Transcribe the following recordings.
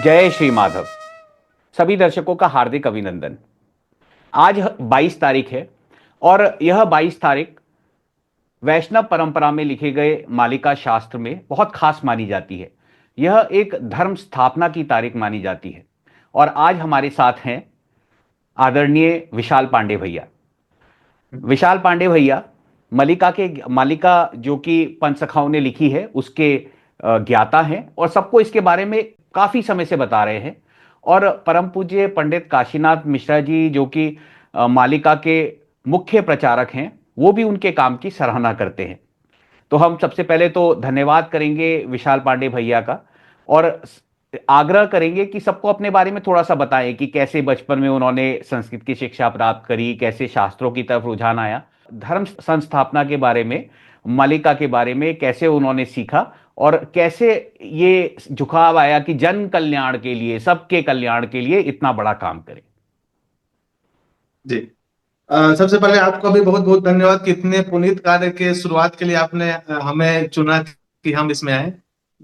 जय श्री माधव। सभी दर्शकों का हार्दिक अभिनंदन। आज 22 तारीख है और यह 22 तारीख वैष्णव परंपरा में लिखे गए मालिका शास्त्र में बहुत खास मानी जाती है। यह एक धर्म स्थापना की तारीख मानी जाती है और आज हमारे साथ हैं आदरणीय विशाल पांडे भैया। विशाल पांडे भैया मालिका जो कि पंचसखाओं ने लिखी है उसके ज्ञाता हैं और सबको इसके बारे में काफी समय से बता रहे हैं। और परम पूज्य पंडित काशीनाथ मिश्रा जी जो कि मालिका के मुख्य प्रचारक हैं, वो भी उनके काम की सराहना करते हैं। तो हम सबसे पहले तो धन्यवाद करेंगे विशाल पांडे भैया का और आग्रह करेंगे कि सबको अपने बारे में थोड़ा सा बताएं कि कैसे बचपन में उन्होंने संस्कृत की शिक्षा प्राप्त करी, कैसे शास्त्रों की तरफ रुझान आया, धर्म संस्थापना के बारे में, मलिका के बारे में कैसे उन्होंने सीखा और कैसे ये झुकाव आया कि जन कल्याण के लिए, सबके कल्याण के लिए इतना बड़ा काम करें। जी। सबसे पहले आपका भी बहुत बहुत धन्यवाद कि इतने पुनीत कार्य के शुरुआत के लिए आपने हमें चुना कि हम इसमें आए।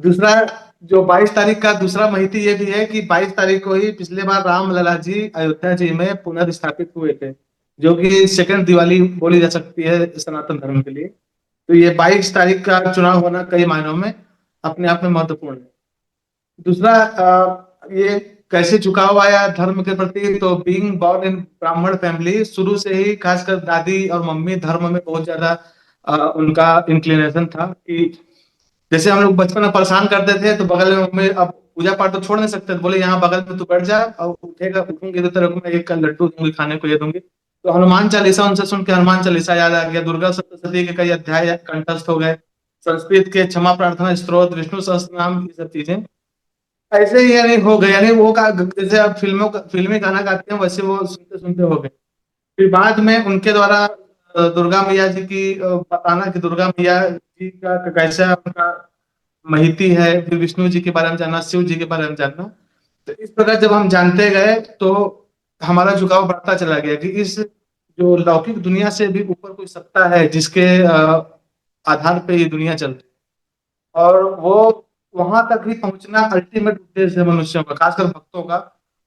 दूसरा, जो 22 तारीख का दूसरा महती ये भी है कि 22 तारीख को ही पिछले बार राम लला जी अयोध्या जी में पुनर्स्थापित हुए थे, जो कि सेकंड दिवाली बोली जा सकती है सनातन धर्म के लिए। तो ये 22 तारीख का चुनाव होना कई मायनों में अपने आप में महत्वपूर्ण है। दूसरा, ये कैसे झुकाव आया धर्म के प्रति, तो बीइंग बॉर्न इन ब्राह्मण फैमिली, शुरू से ही खासकर दादी और मम्मी धर्म में बहुत ज्यादा उनका इंक्लिनेशन था कि जैसे हम लोग बचपन में परेशान करते थे तो बगल में मम्मी, अब पूजा पाठ तो छोड़ नहीं सकते, तो बोले यहाँ बगल में तू बैठ जा और उठेगा, उठूंगी तो तेरे को मैं एक लड्डू दूंगी खाने को, ये दूंगी। तो हनुमान चालीसा उनसे सुन के हनुमान चालीसा याद आ गया, दुर्गा सप्तशती के कई अध्याय कंठस्थ हो गए, संस्कृत के क्षमा प्रार्थना स्तोत्र, विष्णु सहस्त्र नाम, ये सब चीजें ऐसे ही यानी हो गए। यानी वो का जैसे आप फिल्मी गाना गाते हैं वैसे वो सुनते सुनते हो गए। फिर बाद में उनके द्वारा दुर्गा मैया जी की बताना कि दुर्गा मैया जी का कैसा उनका महिती है, फिर विष्णु जी के बारे में जानना, शिव जी के बारे में जानना। तो इस प्रकार जब हम जानते गए तो हमारा झुकाव बढ़ता चला गया कि इस जो लौकिक दुनिया से भी ऊपर कोई सत्ता है जिसके आधार पे ये दुनिया चलती है, और वो वहां तक ही पहुंचना अल्टीमेट उद्देश्य है मनुष्यों का, खासकर भक्तों का।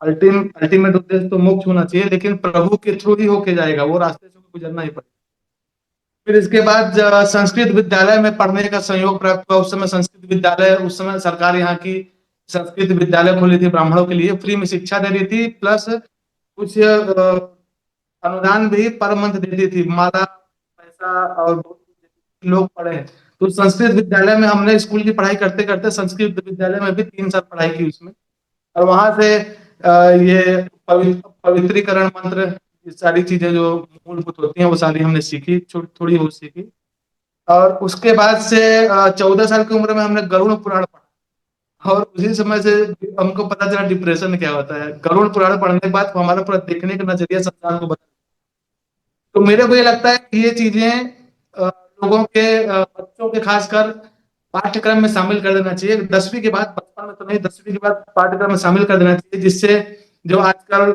अल्टीमेट उद्देश्य तो मोक्ष होना चाहिए, लेकिन प्रभु के थ्रू ही होके जाएगा, वो रास्ते से गुजरना ही पड़ेगा। फिर इसके बाद संस्कृत विद्यालय में पढ़ने का संयोग प्राप्त हुआ। उस समय संस्कृत विद्यालय, उस समय सरकार यहाँ की संस्कृत विद्यालय खोली थी, ब्राह्मणों के लिए फ्री में शिक्षा दे रही थी, प्लस कुछ अनुदान भी पर मंथ देती थी, माला पैसा, और बहुत लोग पढ़े। तो संस्कृत विद्यालय में हमने स्कूल की पढ़ाई करते करते संस्कृत विद्यालय में भी 3 साल पढ़ाई की उसमें, और वहां से ये पवित्रीकरण मंत्र, ये सारी चीजें जो मूलभूत होती हैं वो सारी हमने सीखी, थोड़ी बहुत सीखी। और उसके बाद से 14 साल की उम्र में हमने गरुड़ पुराण पढ़ा, और उसी समय से हमको पता चला डिप्रेशन क्या होता है। गरुड़ पुराण पढ़ने के बाद हमारा पूरा देखने का नजरिया संसार को बदल। तो मेरे को ये लगता है कि ये चीजें लोगों के बच्चों के खासकर पाठ्यक्रम में शामिल कर देना चाहिए 10वीं के बाद, बचपन में तो नहीं, 10वीं के बाद पाठ्यक्रम में शामिल कर देना चाहिए, जिससे जो आजकल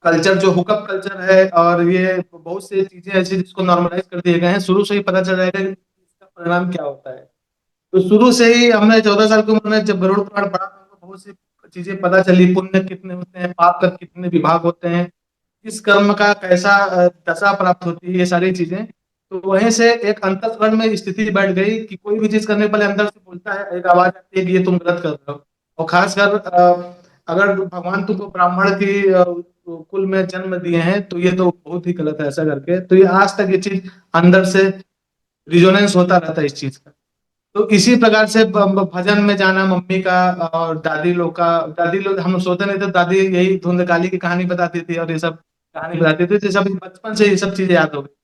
कल्चर, जो हुकअप कल्चर है, और ये बहुत सी चीजें ऐसी जिसको नॉर्मलाइज कर दिए गए हैं, शुरू से ही पता चल जाएगा कि इसका परिणाम क्या होता है। तो शुरू से ही हमने 14 साल की उम्र में जब गरुड़ पुराण पढ़ा तो हमको बहुत सी चीजें पता चली, पुण्य कितने होते हैं, पाप का कितने विभाग होते हैं, किस कर्म का कैसा दशा प्राप्त होती है, ये सारी चीजें। तो वहीं से एक अंतःकरण में स्थिति बैठ गई कि कोई भी चीज करने के पहले अंदर से बोलता है, एक आवाज आती है कि ये तुम गलत कर रहे हो। और खासकर अगर भगवान तुमको ब्राह्मण की कुल में जन्म दिए हैं तो ये तो बहुत ही गलत है ऐसा करके। तो ये आज तक ये चीज अंदर से रिजोनेंस होता रहता है इस चीज का। तो इसी प्रकार से भजन में जाना मम्मी का और दादी लोग का, दादी लोग हम लोग सोते नहीं थे, दादी यही धुंधकाली की कहानी बताती थी और ये सब कहानी बताती थी, तो सब बचपन से ये सब चीजें याद हो गई।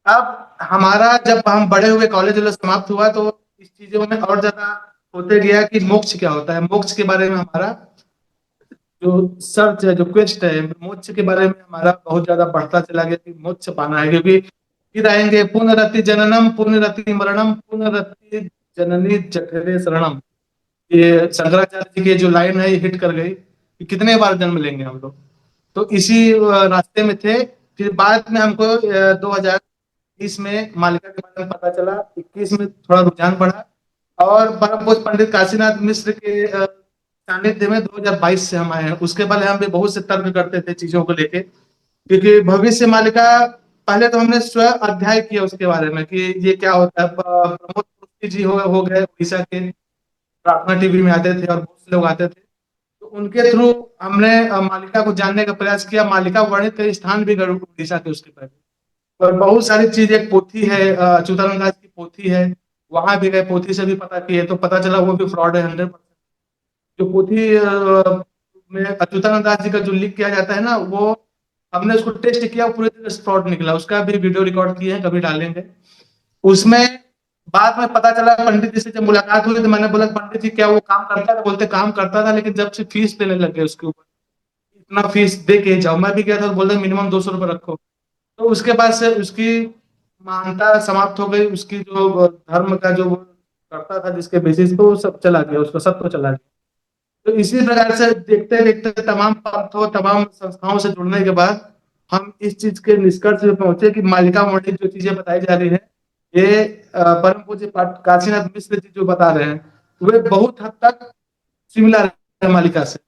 अब हमारा जब हम बड़े हुए, कॉलेज वाला समाप्त हुआ, तो इस चीजों में और ज्यादा होते गया कि मोक्ष क्या होता है। मोक्ष के बारे में हमारा जो सर्च है, जो क्वेस्ट है, मोक्ष के बारे में हमारा बहुत ज्यादा बढ़ता चला गया कि मोक्ष पाना है, क्योंकि फिर आएंगे पुनरति जननम पुनरति मरणम पुनरति जननी जठरे शरणम। ये शंकराचार्य जी की जो लाइन है ये हिट कर गई कि कितने बार जन्म लेंगे हम लोग। तो इसी रास्ते में थे। फिर बाद में हमको 2020 में मालिका के बारे में पता चला, 21 में थोड़ा रुझान बढ़ा, और परम पूज्य पंडित काशीनाथ मिश्र के सानिध्य में 2022 से हम आए हैं। उसके पहले हम भी बहुत से तर्क करते थे चीजों को लेके, क्योंकि भविष्य मालिका पहले तो हमने स्वयं अध्याय किया उसके बारे में कि ये क्या होता है। प्रमोद पुष्टि जी हो गए उड़ीसा के, प्रार्थना टीवी में आते थे और बहुत से लोग आते थे, तो उनके थ्रू हमने मालिका को जानने का प्रयास किया। मालिका वर्णित कई स्थान भी गए उड़ीसा के उसके पहले, और बहुत सारी चीज, एक पोथी है अच्युतानंद दास की पोथी है, वहां भी गए, पोथी से भी पता किए तो पता चला वो भी फ्रॉड है 100%। जो पोथी में अच्युतानंद दास जी का जो लिख किया जाता है ना, वो हमने उसको टेस्ट किया, वो पूरी तरह से फ्रॉड निकला। उसका भी वीडियो रिकॉर्ड किए हैं, कभी डालेंगे उसमें। बाद में पता चला, पंडित जी से जब मुलाकात हुई तो मैंने बोला पंडित जी क्या वो काम करता था? बोलते काम करता था, लेकिन जब से फीस लेने लग गए उसके ऊपर, इतना फीस दे के जाओ। मैं भी गया था तो बोलते मिनिमम 200 रुपये रखो। तो उसके बाद से उसकी मानता समाप्त हो गई। उसकी जो धर्म का जो वो करता था जिसके बेसिस पे, वो सब चला गया, उसका सब तो चला गया। तो इसी प्रकार से देखते देखते तमाम पंथों, तमाम संस्थाओं से जुड़ने के बाद हम इस चीज के निष्कर्ष पे पहुंचे कि मालिका मंडित जो चीजें बताई जा रही है, ये परम पूज्य काशीनाथ मिश्र जी जो बता रहे हैं, वे बहुत हद तक सिमिलर है मालिका से।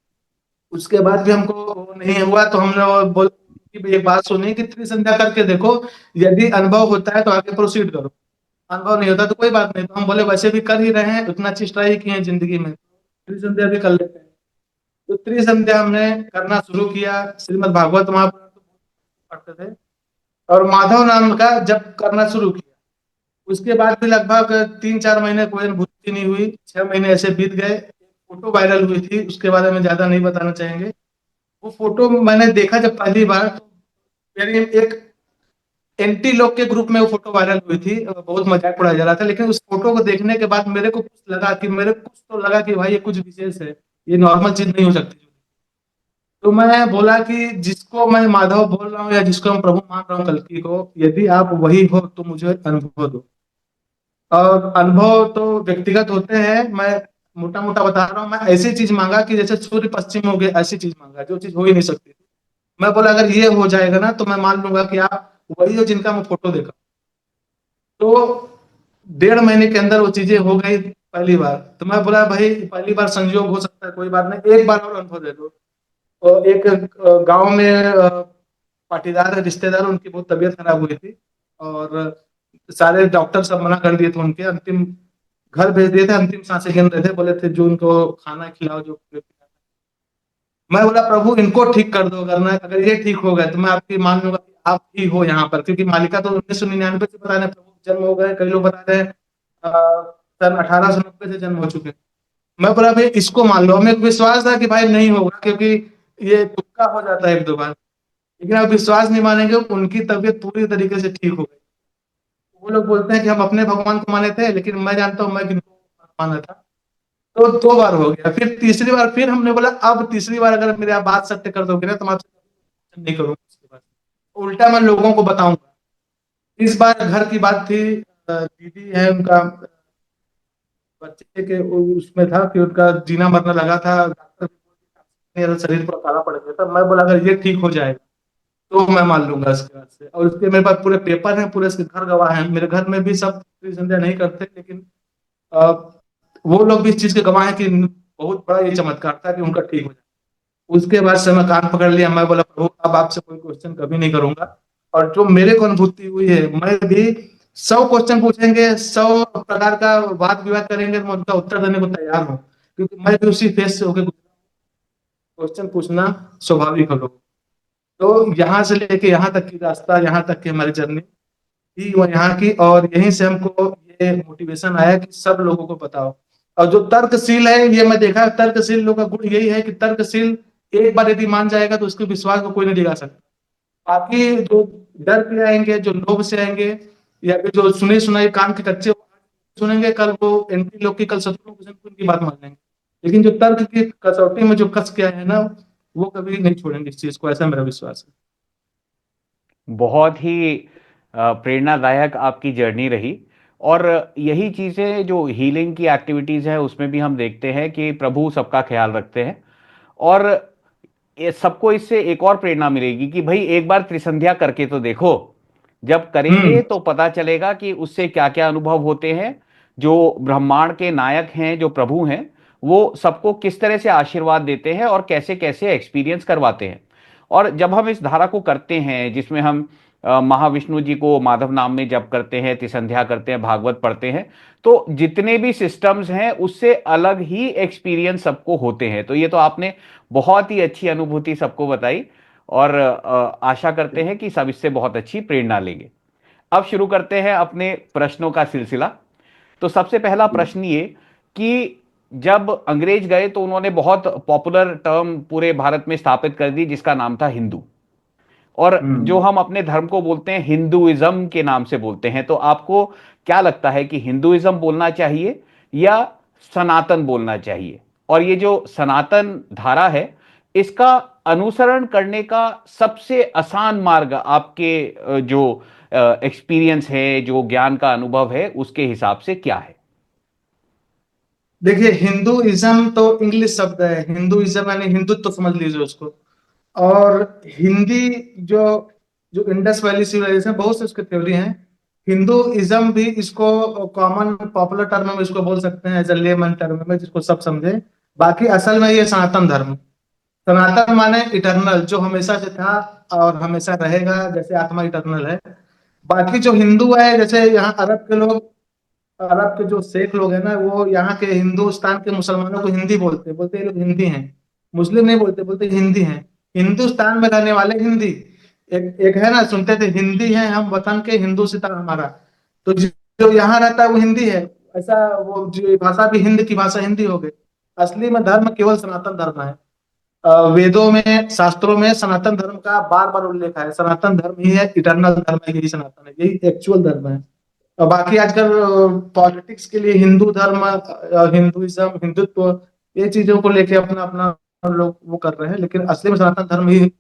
उसके बाद भी हमको वो नहीं हुआ तो हमने वो बोल कि भाई एक बात सुनी कि त्रिसंध्या करके देखो, यदि अनुभव होता है तो आगे प्रोसीड करो, अनुभव नहीं होता तो कोई बात नहीं। तो हम बोले वैसे भी कर ही रहे हैं, उतना चीज ट्राई किए हैं जिंदगी में, त्रिसंध्या भी कर लेते हैं। तो त्रिसंध्या हमने करना शुरू किया। श्रीमद् भागवत महापुराण तो पढ़ते थे, और माधव नाम का जब करना शुरू किया, उसके बाद भी लगभग 3-4 महीने कोई अनुभूति नहीं हुई। 6 महीने ऐसे बीत गए। फोटो वायरल हुई थी, उसके बारे में ज्यादा नहीं बताना चाहेंगे। वो फोटो मैंने देखा जब पहली बार, तो मेरी एक एंटी लोग के ग्रुप में वो फोटो वायरल हुई थी, बहुत मजाक उड़ाया जा रहा था। लेकिन उस फोटो को देखने के बाद मेरे कुछ तो लगा कि भाई ये कुछ विशेष है, ये नॉर्मल चीज नहीं हो सकती। तो मैं बोला कि जिसको मैं माधव बोल रहा हूँ या जिसको मैं प्रभु मान रहा हूँ कल्कि को, यदि आप वही हो तो मुझे अनुभव दो। और अनुभव तो व्यक्तिगत होते हैं। मैं मोटा मोटा बता रहा हूँ, मैं ऐसी चीज मांगा कि जैसे सूर्य पश्चिम हो गया, ऐसी चीज मांगा जो चीज हो ही नहीं सकती। मैं बोला अगर ये हो जाएगा ना तो मैं मान लूंगा कि आप वही हो जिनका मैं फोटो देखा। तो 1.5 महीने के अंदर वो चीजें हो गई पहली बार। तो मैं बोला भाई पहली बार संयोग हो सकता है, कोई बात नहीं, एक बार और अनुभव दे दो। और एक गांव में पाटीदार रिश्तेदार, उनकी बहुत तबीयत खराब हुई थी, और सारे डॉक्टर सब मना कर दिए थे उनके, अंतिम घर भेज दिए थे, अंतिम सांसें गिन रहे थे, बोले थे जो उनको खाना खिलाओ जो। मैं बोला प्रभु इनको ठीक कर दो, अगर ये ठीक हो गए तो मैं आपकी मान लूंगा कि आप ही हो यहाँ पर। क्योंकि मालिका तो 1999 से बता रहे हैं प्रभु जन्म हो गए, कई लोग बता रहे हैं सन 1890 से जन्म हो चुके हैं। मैं बोला भाई इसको मान लो। हमें विश्वास था कि भाई नहीं होगा, क्योंकि ये तुक्का हो जाता है 1-2 बार। लेकिन आप विश्वास नहीं मानेंगे, उनकी तबीयत पूरी तरीके से ठीक हो गई। वो लोग बोलते हैं कि हम अपने भगवान को माने थे, लेकिन मैं जानता हूँ मैं किनको माना था। तो 2 बार हो गया। फिर तीसरी बार फिर हमने बोला अब तीसरी बार अगर मेरी आप बात सत्य कर दोगे ना तो मैं आपसे नहीं करूंगा उसके बाद, उल्टा मैं लोगों को बताऊंगा। इस बार घर की बात थी, दीदी है उनका, बच्चे के उसमें था कि उनका जीना मरना लगा था। डॉक्टर मेरा शरीर पूरा काला पड़ गया था। मैं बोला अगर ये ठीक हो जाएगा तो मैं मान लूंगा इसके बाद से। और उसके मेरे पास पूरे पेपर हैं, पूरे इसके घर गवाह हैं। मेरे घर में भी सब संध्या नहीं करते, लेकिन अ, वो लोग भी इस चीज के गवाह हैं कि बहुत बड़ा ये चमत्कार था कि उनका ठीक हो जाए। उसके बाद से मैं कान पकड़ लिया। मैं बोला प्रभु अब आपसे कोई क्वेश्चन कभी नहीं करूंगा, और जो मेरे को अनुभूति हुई है मैं भी 100 क्वेश्चन पूछेंगे, 100 प्रकार का वाद विवाद करेंगे, मैं उनका उत्तर देने को तैयार हूँ, क्योंकि मैं भी उसी फेस से होकर क्वेश्चन पूछना स्वाभाविक हो। तो यहाँ से लेके यहाँ तक की रास्ता, यहाँ तक की हमारी जर्नी थी वो यहाँ की, और यहीं से हमको ये मोटिवेशन आया कि सब लोगों को बताओ। और जो तर्कशील है, ये मैं देखा तर्कशील लोगों का गुण यही है कि तर्कशील एक बार यदि मान जाएगा तो उसके विश्वास को कोई नहीं दिखा सकता। बाकी जो डर के आएंगे, जो लोभ से आएंगे, या फिर जो सुने सुनाए काम के कच्चे सुनेंगे, कल वो एंटी लोग की, कल शत्रु उनकी बात मान लेंगे। लेकिन जो तर्क की कसौटी में जो कस के आए हैं ना, वो कभी नहीं छोड़ेंगे इस चीज को, ऐसा मेरा विश्वास है। बहुत ही प्रेरणादायक आपकी जर्नी रही। और यही चीजें जो हीलिंग की एक्टिविटीज है उसमें भी हम देखते हैं कि प्रभु सबका ख्याल रखते हैं। और ये सबको इससे एक और प्रेरणा मिलेगी कि भाई एक बार त्रिसंध्या करके तो देखो। जब हम्म। करेंगे तो पता चलेगा कि उससे क्या क्या अनुभव होते हैं। जो ब्रह्मांड के नायक हैं, जो प्रभु हैं, वो सबको किस तरह से आशीर्वाद देते हैं और कैसे कैसे एक्सपीरियंस करवाते हैं। और जब हम इस धारा को करते हैं जिसमें हम महाविष्णु जी को माधव नाम में जप करते हैं, त्रिसंध्या करते हैं, भागवत पढ़ते हैं, तो जितने भी सिस्टम्स हैं उससे अलग ही एक्सपीरियंस सबको होते हैं। तो ये तो आपने बहुत ही अच्छी अनुभूति सबको बताई, और आशा करते हैं कि सब इससे बहुत अच्छी प्रेरणा लेंगे। अब शुरू करते हैं अपने प्रश्नों का सिलसिला। तो सबसे पहला प्रश्न ये कि जब अंग्रेज गए तो उन्होंने बहुत पॉपुलर टर्म पूरे भारत में स्थापित कर दी जिसका नाम था हिंदू। और जो हम्म। हम अपने धर्म को बोलते हैं हिंदुइज्म के नाम से बोलते हैं, तो आपको क्या लगता है कि हिंदुइज्म बोलना चाहिए या सनातन बोलना चाहिए? और ये जो सनातन धारा है इसका अनुसरण करने का सबसे आसान मार्ग आपके जो एक्सपीरियंस है, जो ज्ञान का अनुभव है, उसके हिसाब से क्या है? देखिए, हिंदुइज्म तो इंग्लिश शब्द है, हिंदुइज्म यानी हिंदुत्व तो समझ लीजिए उसको। और हिंदी जो जो इंडस वैली सिविलाइजेशन, बहुत से उसके थ्योरी हैं। हिंदुइज्म भी इसको कॉमन पॉपुलर टर्म में इसको बोल सकते हैं, एज अ लेमन टर्म में जिसको सब समझे। बाकी असल में ये सनातन धर्म, सनातन माने इटरनल, जो हमेशा से था और हमेशा रहेगा, जैसे आत्मा इटरनल है। बाकी जो हिंदू है, जैसे यहाँ अरब के लोग, अरब के जो शेख लोग हैं ना, वो यहाँ के हिंदुस्तान के मुसलमानों को हिंदी बोलते बोलते ये लोग हिंदी हैं। मुस्लिम नहीं बोलते, बोलते हिंदी हैं। हिंदुस्तान में रहने वाले हिंदी। एक है ना, सुनते थे, हिंदी है हम वतन के, हिंदू सिता हमारा। तो जो यहाँ रहता है वो हिंदी है। ऐसा, वो जो भाषा भी हिंद की भाषा हिंदी हो गई। असली में धर्म केवल सनातन धर्म है। वेदों में, शास्त्रों में सनातन धर्म का बार बार उल्लेख है। सनातन धर्म ही है, इटर्नल धर्म है, यही सनातन है, यही एक्चुअल धर्म है। और बाकी आजकल पॉलिटिक्स के लिए हिंदू धर्म, हिंदुइज्म, हिंदुत्व, ये चीजों को लेके अपना अपना लोग वो कर रहे हैं, लेकिन असली में सनातन धर्म ही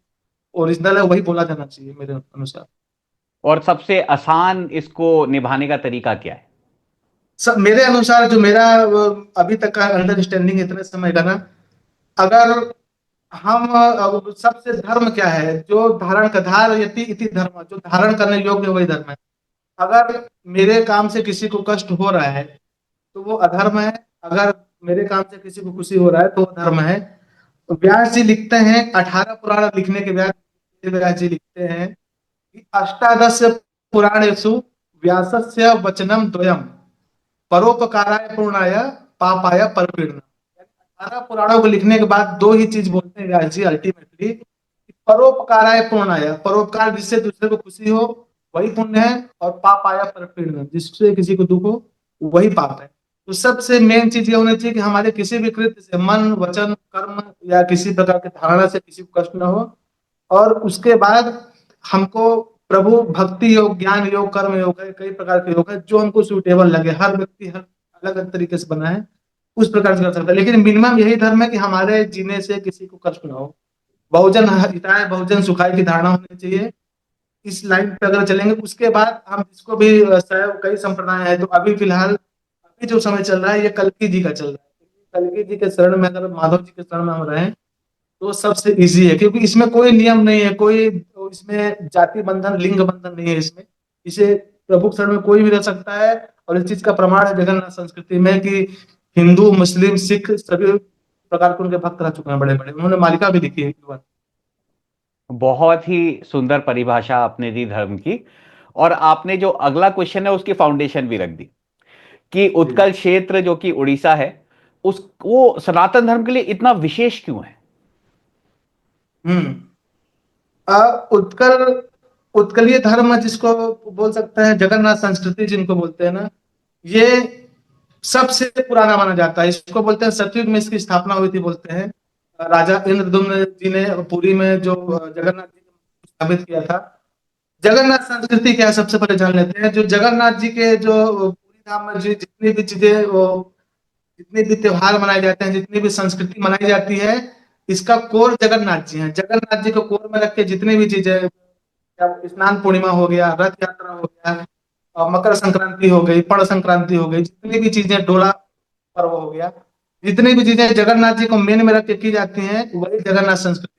ओरिजिनल है, वही बोला जाना चाहिए मेरे अनुसार। और सबसे आसान इसको निभाने का तरीका क्या है? सब मेरे अनुसार, जो मेरा अभी तक का अंडरस्टैंडिंग इतने समय का ना, अगर हम सबसे धर्म क्या है, जो धारण का धार यति इति धर्म, जो धारण करने योग्य वही धर्म है। अगर मेरे काम से किसी को कष्ट हो रहा है तो वो अधर्म है। अगर मेरे काम से किसी को खुशी हो रहा है तो वो धर्म है। तो व्यास जी लिखते हैं, 18 पुराण लिखने के बाद व्यास जी लिखते हैं कि अष्टादश पुराणेषु व्यासस्य वचनम द्वयम, परोपकाराय पूर्णाय, पापाय परपीड़नम। 18 पुराणों को लिखने के बाद दो ही चीज बोलते हैं व्यास जी अल्टीमेटली, परोपकाराय पूर्णाय, परोपकार जिससे दूसरे को खुशी हो वही पुण्य है, और पापाय परपीड़नम, जिससे किसी को दुख हो वही पाप है। तो सबसे मेन चीज ये होनी चाहिए कि हमारे किसी भी कृत्य से, मन वचन कर्म या किसी प्रकार की धारणा से किसी को कष्ट न हो। और उसके बाद हमको प्रभु भक्ति योग, ज्ञान योग, कर्म योग है, कई प्रकार के योग है, जो हमको सुटेबल लगे। हर व्यक्ति हर अलग अलग तरीके से बना है, उस प्रकार से कर सकता है। लेकिन मिनिमम यही धर्म है कि हमारे जीने से किसी को कष्ट ना हो। बहुजन हिताय बहुजन सुखाय की धारणा होनी चाहिए। इस लाइन पे अगर चलेंगे, उसके बाद हम जिसको भी कई संप्रदाय है, तो अभी फिलहाल अभी जो समय चल रहा है ये कल्कि जी का चल रहा है। कल्कि जी के शरण में, अगर माधव जी के शरण में हम रहें तो सबसे इजी है, क्योंकि इसमें कोई नियम नहीं है, कोई इसमें जाति बंधन, लिंग बंधन नहीं है इसमें। इसे प्रभु के शरण में कोई भी रह सकता है। और इस चीज का प्रमाण है जगन्नाथ संस्कृति में कि हिंदू मुस्लिम सिख सभी प्रकार के उनके भक्त रह चुके हैं, बड़े बड़े, उन्होंने मालिका भी लिखी है। बहुत ही सुंदर परिभाषा आपने दी धर्म की। और आपने जो अगला क्वेश्चन है उसकी फाउंडेशन भी रख दी कि जी। उत्कल क्षेत्र जो कि उड़ीसा है, उस वो सनातन धर्म के लिए इतना विशेष क्यों है? हम्म। उत्कल, उत्कलीय धर्म जिसको बोल सकते हैं, जगन्नाथ संस्कृति जिनको बोलते हैं ना, ये सबसे पुराना माना जाता है। इसको बोलते हैं सतयुग में इसकी स्थापना हुई थी, बोलते हैं राजा इंद्रदुम्न जी ने पुरी में जो जगन्नाथ जी को स्थापित किया था। जगन्नाथ संस्कृति क्या है, सबसे पहले जान लेते हैं। जो जगन्नाथ जी के जो पुरी धाम में जो जितनी भी चीजें, वो जितने भी त्योहार मनाए जाते हैं, जितनी भी संस्कृति मनाई जाती है, इसका कोर जगन्नाथ जी हैं। जगन्नाथ जी को कोर में रख के जितनी भी चीजें, स्नान पूर्णिमा हो गया, रथ यात्रा हो गया, और मकर संक्रांति हो गई, पर्ण संक्रांति हो गई, जितनी भी चीजें, डोला पर्व हो गया, जितनी भी चीजें जगन्नाथ जी को मेन में रख के की जाती हैं, वही जगन्नाथ संस्कृति।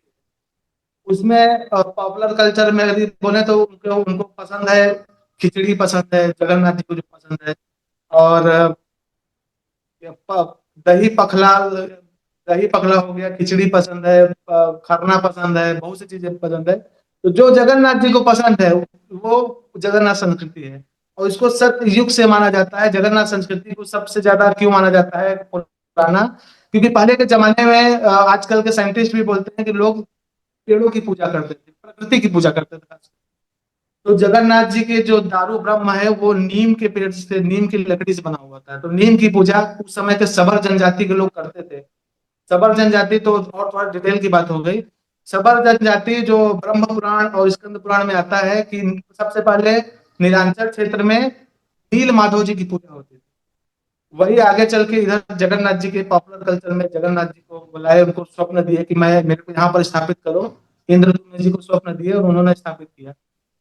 उसमें पॉपुलर कल्चर में यदि बोले तो उनको उनको पसंद है, खिचड़ी पसंद है जगन्नाथ जी को, जो पसंद है। और दही पखला हो गया, खिचड़ी पसंद है, खरना पसंद है, बहुत सी चीजें पसंद है। तो जो जगन्नाथ जी को पसंद है वो जगन्नाथ संस्कृति है। और इसको सत्य युग से माना जाता है। जगन्नाथ संस्कृति को सबसे ज्यादा क्यों माना जाता है पुराना? क्योंकि पहले के जमाने में आजकल के साइंटिस्ट भी बोलते हैं कि लोग पेड़ों की पूजा करते थे, प्रकृति की पूजा करते थे। तो जगन्नाथ जी के जो दारू ब्रह्म है वो नीम के पेड़ से, नीम की लकड़ी से बना हुआ था। तो नीम की पूजा उस समय के सबर जनजाति के लोग करते थे। सबर जनजाति तो और थोड़ा डिटेल की बात हो गई। सबर जनजाति जो ब्रह्म पुराण और स्कंद पुराण में आता है कि सबसे पहले नीलांचल क्षेत्र में नील माधव जी की पूजा होती थी। वही आगे चल के इधर जगन्नाथ जी के पॉपुलर कल्चर में जगन्नाथ जी को बुलाए, उनको स्वप्न दिए कि मैं मेरे को यहाँ पर स्थापित करो। इंद्रदुम्न जी को स्वप्न दिए और उन्होंने स्थापित किया।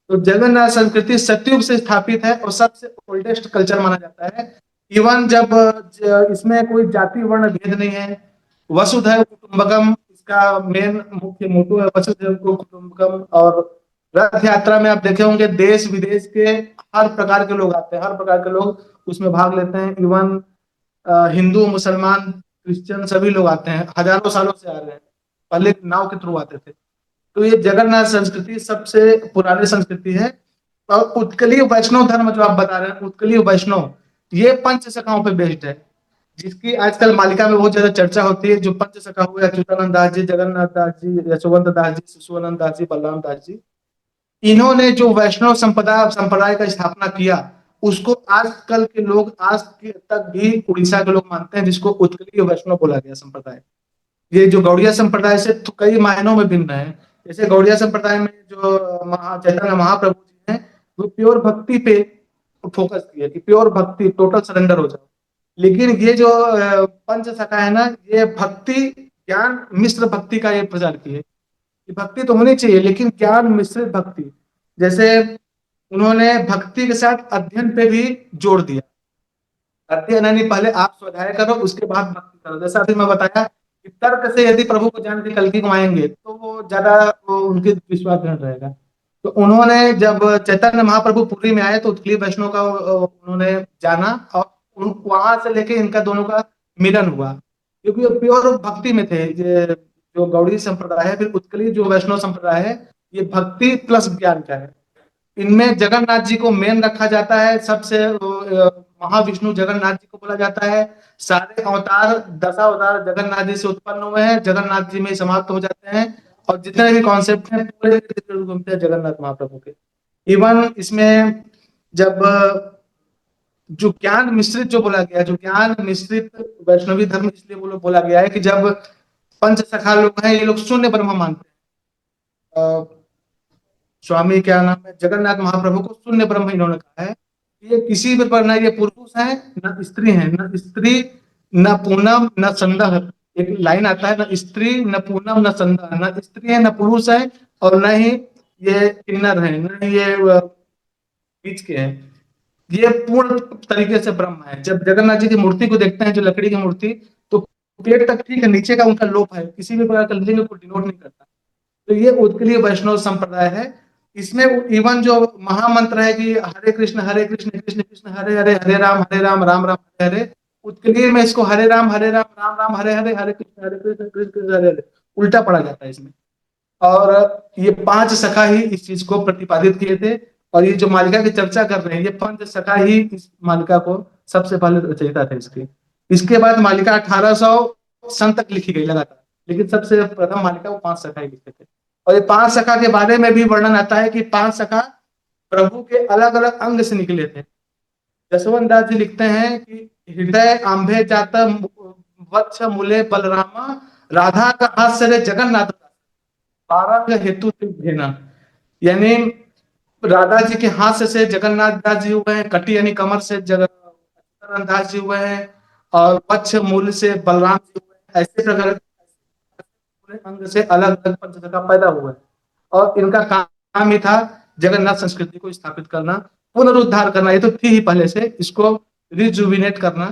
तो जगन्नाथ संस्कृति सतयुग से स्थापित है और सबसे ओल्डेस्ट कल्चर माना जाता है। इवन जब इसमें कोई जाति वर्ण भेद नहीं है। वसुधैव कुटुंबकम इसका मेन मुख्य मोटो है, वसुधैव कुटुंबकम। और रथ यात्रा में आप देखे होंगे देश विदेश के हर प्रकार के लोग आते हैं, हर प्रकार के लोग उसमें भाग लेते हैं। इवन हिंदू, मुसलमान, क्रिश्चियन सभी लोग आते हैं, हजारों सालों से आ रहे हैं। पहले नाव के थ्रू आते थे। तो ये जगन्नाथ संस्कृति सबसे पुरानी संस्कृति है। और उत्कलीय वैष्णव धर्म जो आप बता रहे हैं, उत्कलीय वैष्णव, ये पंच शाखाओं पे बेस्ड है, जिसकी आजकल मालिका में बहुत ज्यादा चर्चा होती है। जो पंच शाखा हुए, अच्युतानंद दास जी, जगन्नाथ दास जी, यशोवंत दास जी, शिशुआनंद दास जी, बलराम दास जी, इन्होंने जो वैष्णव संप्रदाय का स्थापना किया, उसको आजकल के लोग आज के तक भी उड़ीसा के लोग मानते हैं, जिसको उत्कलीय वैष्णव बोला गया संप्रदाय। ये जो गौड़िया संप्रदाय से तो कई मायनों में भिन्न है। जैसे गौड़िया संप्रदाय में जो चैतन्य महाप्रभु जी हैं, वो प्योर भक्ति पे फोकस किए कि प्योर भक्ति, टोटल सरेंडर हो जाओ। लेकिन ये जो पंच शाखा है ना, ये भक्ति ज्ञान मिश्र भक्ति का ये प्रचार किए कि भक्ति तो होनी चाहिए लेकिन ज्ञान मिश्रित भक्ति। जैसे उन्होंने भक्ति के साथ अध्ययन पे भी जोर दिया। अध्ययन यानी पहले आप स्वाध्याय करो, उसके बाद भक्ति करो। जैसा अभी मैं बताया कि तर्क से यदि प्रभु को जान के कल्कि को आएंगे तो वो ज्यादा उनके विश्वास ग्रहण रहेगा। तो उन्होंने जब चैतन्य महाप्रभु पुरी में आए तो उत्कलीय वैष्णव का उन्होंने जाना और वहां से लेके इनका दोनों का मिलन हुआ, क्योंकि वो प्योर भक्ति में थे। ये जो गौड़ी संप्रदाय है, फिर उत्कलीय जो वैष्णव संप्रदाय है, ये भक्ति प्लस ज्ञान का है। इनमें जगन्नाथ जी को मेन रखा जाता है, सबसे महाविष्णु जगन्नाथ जी को बोला जाता है। सारे अवतार, दशावतार जगन्नाथ जी से उत्पन्न हुए हैं, जगन्नाथ जी में ही समाप्त हो जाते हैं। और जितने भी कॉन्सेप्ट हैं पूरे घूमते हैं जगन्नाथ महाप्रभु के। इवन इसमें जब जो ज्ञान मिश्रित जो बोला गया, जो ज्ञान मिश्रित वैष्णवी धर्म इसलिए बोला गया है कि जब पंच सखा लोग हैं, ये लोग शून्य ब्रह्म मानते हैं। स्वामी क्या नाम है, जगन्नाथ महाप्रभु को शून्य ब्रह्म इन्होंने कहा है। ये किसी भी पर, ना ये पुरुष है न स्त्री है, न स्त्री न पूनम न संदह। एक लाइन आता है, न स्त्री न पूनम न संदह, न स्त्री है न पुरुष है और न ही ये किन्नर है, न ही ये बीच के हैं। ये पूर्ण तरीके से ब्रह्म है। जब जगन्नाथ जी की मूर्ति को देखते हैं, जो लकड़ी की मूर्ति, तो पेट तक ठीक है, नीचे का उनका लोप है, किसी भी प्रकार का लिंग को डिनोट नहीं करता। तो ये उत्कलीय वैष्णव संप्रदाय है। इसमें इवन जो महामंत्र है कि हरे कृष्ण कृष्ण कृष्ण हरे हरे, हरे राम राम राम हरे हरे, उत्कलीय में इसको हरे राम राम राम हरे हरे, हरे कृष्ण कृष्ण कृष्ण हरे हरे उल्टा पड़ा जाता है इसमें। और ये पांच सखा ही इस चीज को प्रतिपादित किए थे। और ये जो मालिका की चर्चा कर रहे हैं, ये पंच सखा ही इस मालिका को सबसे पहले रचयिता थे इसकी। इसके बाद मालिका 1800 सन तक लिखी गई लगातार, लेकिन सबसे प्रथम मालिका वो पांच सखा ही लिखे थे। और ये पांच सखा के बारे में भी वर्णन आता है कि पांच सखा प्रभु के अलग अलग अंग से निकले थे। जसवंत दास जी लिखते हैं कि हृदय आंभे जात वत्स मूले बलरामा, राधा का हास्य रे जगन्नाथ, पारंग हेतु भेना। यानी राधा जी के हाथ से जगन्नाथ दास जी हुए हैं, कटी यानी कमर से जगन्नाथ दास जी हुए हैं, और वक्ष मूल से बलराम जी हुए हैं। ऐसे प्रकार अंग से अलग अलग पंचसखा पैदा हुए हैं। और इनका काम ही था जगन्नाथ संस्कृति को स्थापित करना, पुनरुद्धार करना। ये तो थी ही पहले से, इसको रिजुविनेट करना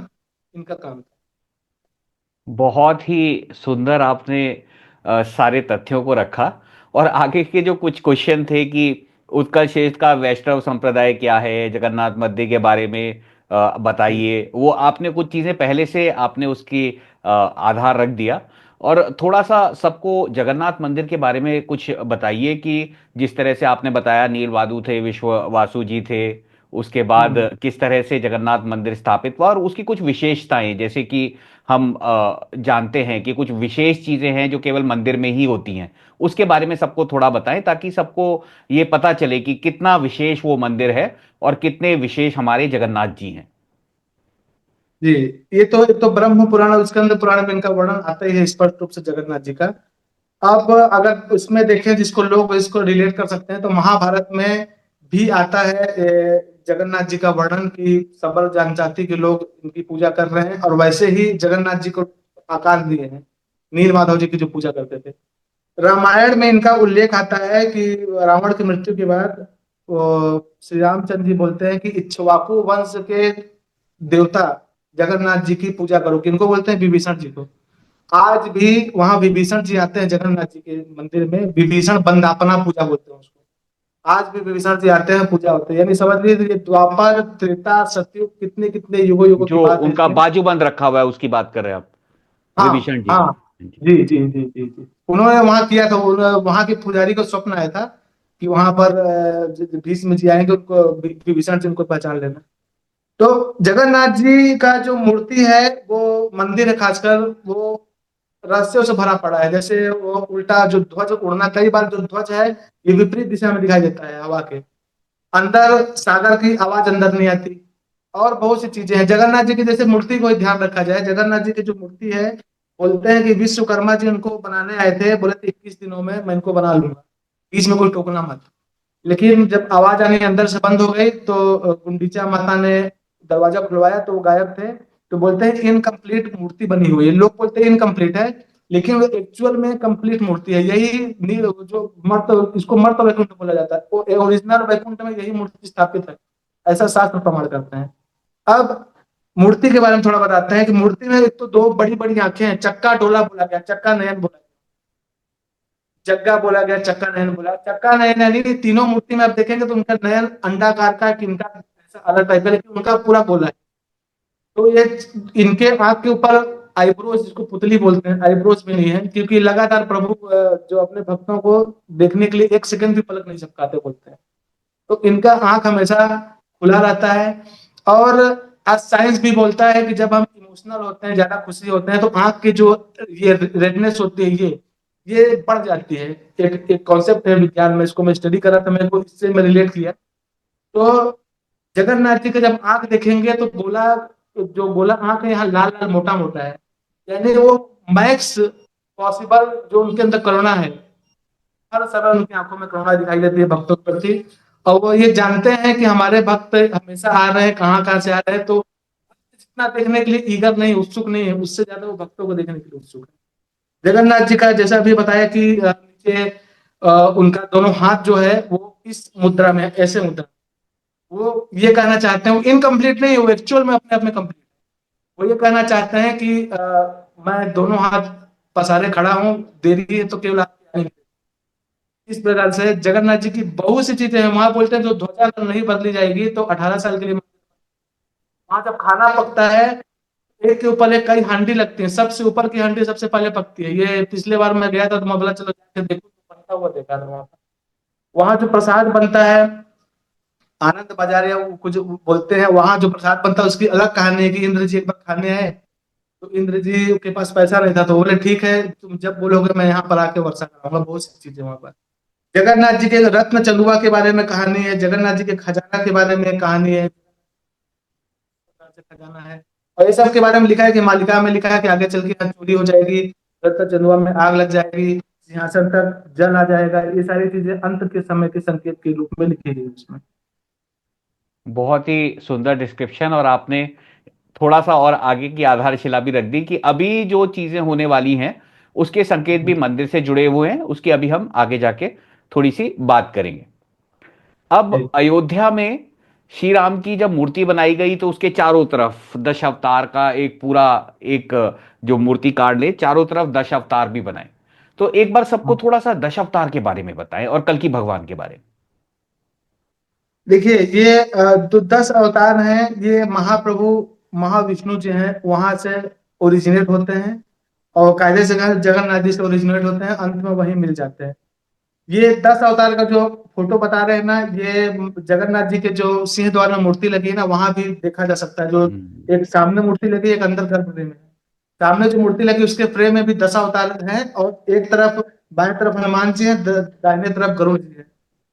इनका काम था। बहुत ही सुंदर आपने सारे तथ्यों को रखा। और आगे के जो कुछ क्वेश्चन थे कि उत्कल क्षेत्र का वैष्णव संप्रदाय क्या है, जगन्नाथ मध्य के बारे में बताइए। वो आपने कुछ चीजें पहले से आपने उसकी आधार रख दिया। और थोड़ा सा सबको जगन्नाथ मंदिर के बारे में कुछ बताइए कि जिस तरह से आपने बताया नील वादु थे, विश्व वासु जी थे, उसके बाद हम्म। किस तरह से जगन्नाथ मंदिर स्थापित हुआ और उसकी कुछ विशेषताएं, जैसे कि हम जानते हैं कि कुछ विशेष चीजें हैं जो केवल मंदिर में ही होती हैं, उसके बारे में सबको थोड़ा बताएं ताकि सबको ये पता चले कि कितना विशेष वो मंदिर है और कितने विशेष हमारे जगन्नाथ जी हैं। जी, ये तो एक तो ब्रह्म पुराण और स्कंद पुराण में इनका वर्णन आता ही है स्पष्ट रूप से जगन्नाथ जी का। अब अगर इसमें देखें जिसको लोग इसको रिलेट कर सकते हैं तो महाभारत में भी आता है जगन्नाथ जी का वर्णन कि सबल जनजाति के लोग इनकी पूजा कर रहे हैं और वैसे ही जगन्नाथ जी को आकार दिए हैं नील माधव जी की जो पूजा करते थे। रामायण में इनका उल्लेख आता है कि रावण की मृत्यु के बाद वो श्री रामचंद्र जी बोलते हैं कि इक्ष्वाकु वंश के देवता जगन्नाथ जी की पूजा करो। किनको बोलते हैं? विभीषण जी को। आज भी वहां विभीषण जी आते हैं जगन्नाथ जी के मंदिर में, विभीषण वंदापना पूजा बोलते हैं उसको। आज भी विभीषण जी आते हैं, पूजा होती है। यानी समझ लीजिए ये द्वापर त्रेता सतयुग कितने कितने युगों युगों की जो बात है उनका इसमें। बाजूबंद रखा हुआ है उसकी बात कर रहे हैं आप, हाँ विभीषण जी हाँ। की। जी जी जी जी जी, उन्होंने वहां किया था। वहां के पुजारी को स्वप्न आया था कि वहां पर भीष्म जी आएंगे, उनको विभीषण से उनको पहचान लेना। तो जगन्नाथ जी का जो मूर्ति है वो मंदिर है खासकर, वो रहस्यों से भरा पड़ा है। जैसे वो उल्टा जो ध्वज उड़ना, कई बार जो ध्वज है ये विपरीत दिशा में दिखाई देता है हवा के अंदर, सागर की आवाज अंदर नहीं आती। और बहुत सी चीजें हैं जगन्नाथ जी की। जैसे मूर्ति को ही ध्यान रखा जाए, जगन्नाथ जी की जो मूर्ति है, बोलते हैं कि विश्वकर्मा जी उनको बनाने आए थे, बोले थे 21 दिनों में मैं इनको बना लूंगा, बीच में कोई टोकना मत। लेकिन जब आवाज आनी अंदर से बंद हो गई तो गुंडीचा माता ने दरवाजा खुलवाया तो वो गायब थे। तो बोलते हैं इनकम्प्लीट मूर्ति बनी हुई है। लोग बोलते हैं इनकम्प्लीट है, लेकिन वो एक्चुअल में कंप्लीट मूर्ति है। यही जो मर्त, इसको मर्त वैकुंठ बोला जाता है, वो ओरिजिनल वैकुंठ में यही मूर्ति स्थापित है, ऐसा शास्त्र प्रमाण करते हैं। अब मूर्ति के बारे में थोड़ा बताते हैं कि मूर्ति में एक तो दो बड़ी बड़ी आंखें हैं, चक्का डोला बोला गया, चक्का नयन बोला, जग्गा बोला गया, चक्का नयन बोला। चक्का नयन यानी तीनों मूर्ति में आप देखेंगे तो उनका नयन अंडाकार का, कि इनका ऐसा अलग टाइप का, लेकिन उनका पूरा गोला है। तो ये इनके आंख के ऊपर आईब्रोज, जिसको पुतली बोलते हैं, आईब्रोज भी नहीं है, क्योंकि लगातार प्रभु जो अपने भक्तों को देखने के लिए एक सेकंड भी पलक नहीं झपकाते बोलते हैं। तो इनका आंख हमेशा खुला रहता है। और आज साइंस भी बोलता है कि जब हम इमोशनल होते हैं, ज्यादा खुशी होते हैं, तो आंख की जो ये रेडनेस होती है ये बढ़ जाती है। एक एक कॉन्सेप्ट है विज्ञान में, इसको मैं स्टडी करा था, मेरे को इससे मैं रिलेट किया। तो जगन्नाथ जी का जब आंख देखेंगे तो गोला, जो गोला आंख है यहाँ लाल लाल मोटा मोटा है, यानी वो मैक्स पॉसिबल जो उनके अंदर करुणा है। हर समय उनकी आंखों में करुणा दिखाई देती है भक्तों के प्रति। और वो ये जानते हैं कि हमारे भक्त हमेशा आ रहे हैं, कहाँ कहाँ से आ रहे हैं। तो जितना देखने के लिए ईगर नहीं, उत्सुक नहीं है, उससे ज्यादा वो भक्तों को देखने के लिए उत्सुक है। जगन्नाथ जी का जैसा अभी बताया कि नीचे उनका दोनों हाथ जो है वो इस मुद्रा में है, ऐसे मुद्रा। वो ये कहना चाहते हैं, वो इनकम्प्लीट नहीं, वो एक्चुअल में अपने आप में कंप्लीट। वो ये कहना चाहते हैं कि मैं दोनों हाथ पसारे खड़ा हूँ, देरी है तो केवल आपकी आने की। इस प्रकार से जगन्नाथ जी की बहुत सी चीजें हैं। वहां बोलते हैं जो ध्वजा अगर नहीं बदली जाएगी तो 18 साल के लिए। वहां जब खाना पकता है, एक के ऊपर एक कई हांडी लगती है, सबसे ऊपर की हांडी सबसे पहले पकती है। ये पिछले बार मैं गया था तो मैं बोला चलो जाके देखो, तो बनता हुआ देखा था वहां पर। वहां जो प्रसाद बनता है, आनंद बाजार या वो कुछ बोलते हैं, वहां जो प्रसाद बनता है उसकी अलग कहानी है कि इंद्र जी एक बार खाने आए, तो इंद्र जी के पास पैसा नहीं था, तो बोले ठीक है तुम जब बोलोगे मैं यहाँ पर आके वर्षा कराऊंगा। बहुत सी चीजें वहां पर। जगन्नाथ जी के रत्न चंदुआ के बारे में कहानी है, जगन्नाथ जी के खजाना के बारे में कहानी है, खजाना है। और ये सब के बारे में लिखा है कि मालिका में लिखा है कि आगे चल के यहाँ चोरी हो जाएगी, रत्न चंदुआ में आग लग जाएगी, सिंहासन तक जल आ जाएगा। ये सारी चीजें अंत के समय के संकेत के रूप में लिखी गई उसमें। बहुत ही सुंदर डिस्क्रिप्शन, और आपने थोड़ा सा और आगे की आधारशिला भी रख दी कि अभी जो चीजें होने वाली हैं उसके संकेत भी मंदिर से जुड़े हुए हैं, उसकी अभी हम आगे जाके थोड़ी सी बात करेंगे। अब जी अयोध्या में श्री राम की जब मूर्ति बनाई गई तो उसके चारों तरफ दश अवतार का एक पूरा एक जो मूर्ति काट ले, चारों तरफ दश अवतार भी बनाए। तो एक बार सबको हाँ। थोड़ा सा दश अवतार के बारे में बताएं और कल की भगवान के बारे में। देखिए ये जो 10 अवतार हैं, ये महाप्रभु महाविष्णु जी हैं, वहां से ओरिजिनेट होते हैं और कायदे से जगन्नाथ जी से ओरिजिनेट होते हैं, अंत में वही मिल जाते हैं। ये 10 अवतार का जो फोटो बता रहे हैं ना, ये जगन्नाथ जी के जो सिंह द्वार में मूर्ति लगी है ना, वहां भी देखा जा सकता है। जो हम्म। एक सामने मूर्ति लगी है, एक अंदर गर्भगृह में है। सामने जो मूर्ति लगी उसके फ्रेम में भी 10 अवतार हैं, और एक तरफ बाएं तरफ हनुमान जी हैं, दाहिने तरफ गरुड़ जी है।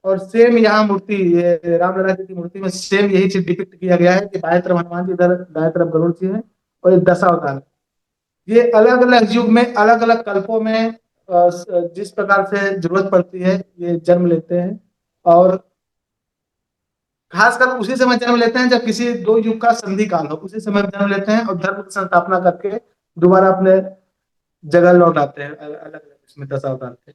और सेम यहाँ मूर्ति, ये रामलला जी की मूर्ति में सेम यही चीज डिपिक्ट किया गया है कि बाएं तरफ हनुमान जी, इधर दाएं तरफ गरुड़ जी है, और ये 10 अवतार। ये अलग अलग युग में अलग अलग कल्पों में जिस प्रकार से जरूरत पड़ती है ये जन्म लेते हैं। और खासकर उसी समय जन्म लेते हैं जब किसी दो युग का संधि काल हो, उसी समय जन्म लेते हैं और धर्म की संस्थापना करके दोबारा अपने जगह लौट आते हैं। अलग अलग इसमें 10 अवतार थे।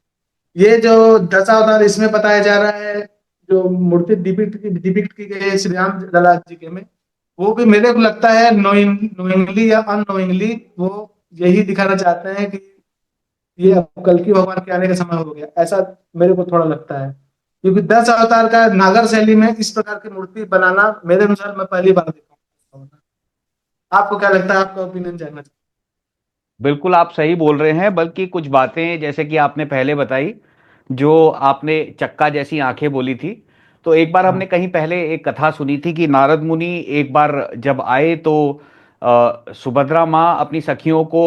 ये जो 10 अवतार इसमें बताया जा रहा है, जो मूर्ति डिपिक्ट की गई है श्री राम लला जी के में, वो भी मेरे को लगता है नोइंगली या अननोइंगली वो यही दिखाना चाहते हैं कि ये अब कल की भगवान के आने का समय हो गया, ऐसा मेरे को थोड़ा लगता है। क्योंकि 10 अवतार का नागर शैली में इस प्रकार की मूर्ति बनाना मेरे अनुसार मैं पहली बार देखा हूँ। आपको क्या लगता है? आपका ओपिनियन जानना चाहिए। बिल्कुल आप सही बोल रहे हैं, बल्कि कुछ बातें जैसे कि आपने पहले बताई, जो आपने चक्का जैसी आंखें बोली थी, तो एक बार हमने हाँ। कहीं पहले एक कथा सुनी थी कि नारद मुनि एक बार जब आए तो सुभद्रा माँ अपनी सखियों को